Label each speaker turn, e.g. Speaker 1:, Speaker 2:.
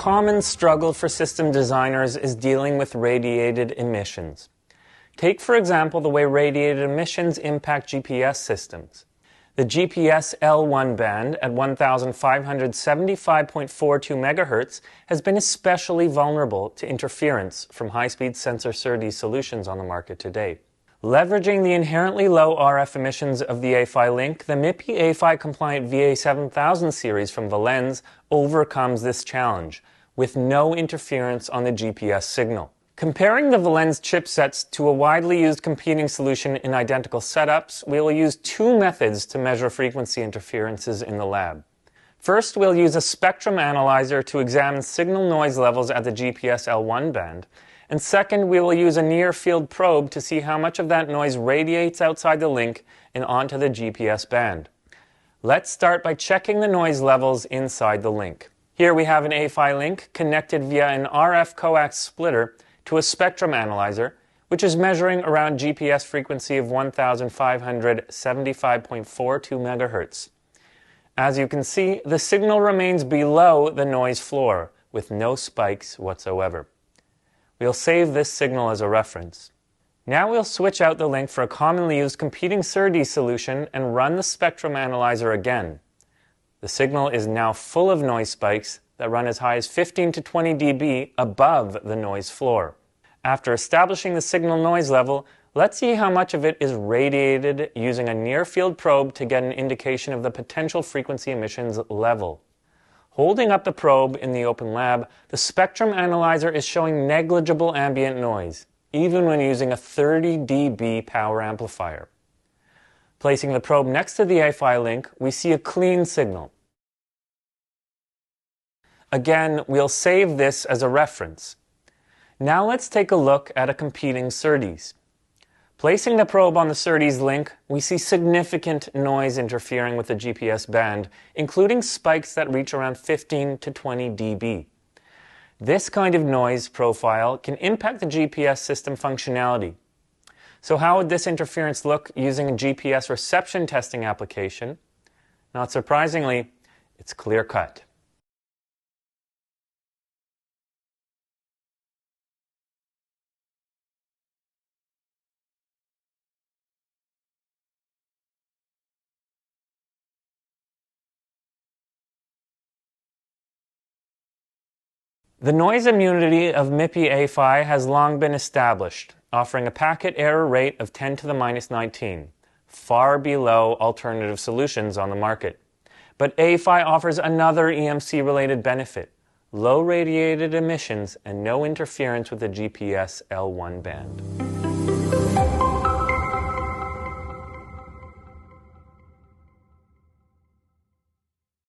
Speaker 1: common struggle for system designers is dealing with radiated emissions. Take, for example, the way radiated emissions impact GPS systems. The GPS L1 band at 1575.42 MHz has been especially vulnerable to interference from high-speed sensor SerDes solutions on the market today. Leveraging the inherently low RF emissions of the A-PHY link, the MIPI A-PHY-compliant VA7000 series from Valens overcomes this challenge, with no interference on the GPS signal. Comparing the Valens chipsets to a widely used competing solution in identical setups, we will use two methods to measure frequency interferences in the lab. First, we'll use a spectrum analyzer to examine signal noise levels at the GPS L1 band. And second, we will use a near-field probe to see how much of that noise radiates outside the link and onto the GPS band. Let's start by checking the noise levels inside the link. Here we have an A-PHY link connected via an RF coax splitter to a spectrum analyzer, which is measuring around GPS frequency of 1575.42 MHz. As you can see, the signal remains below the noise floor, with no spikes whatsoever. We'll save this signal as a reference. Now we'll switch out the link for a commonly used competing SerDes solution and run the spectrum analyzer again. The signal is now full of noise spikes that run as high as 15 to 20 dB above the noise floor. After establishing the signal noise level, let's see how much of it is radiated using a near-field probe to get an indication of the potential frequency emissions level. Holding up the probe in the open lab, the spectrum analyzer is showing negligible ambient noise, even when using a 30 dB power amplifier. Placing the probe next to the A-PHY link, we see a clean signal. Again, we'll save this as a reference. Now let's take a look at a competing SerDes. Placing the probe on the SerDes link, we see significant noise interfering with the GPS band, including spikes that reach around 15 to 20 dB. This kind of noise profile can impact the GPS system functionality. So how would this interference look using a GPS reception testing application? Not surprisingly, it's clear-cut. The noise immunity of MIPI A-PHY has long been established, offering a packet error rate of 10 to the minus 19, far below alternative solutions on the market. But A-PHY offers another EMC-related benefit: low radiated emissions and no interference with the GPS L1 band.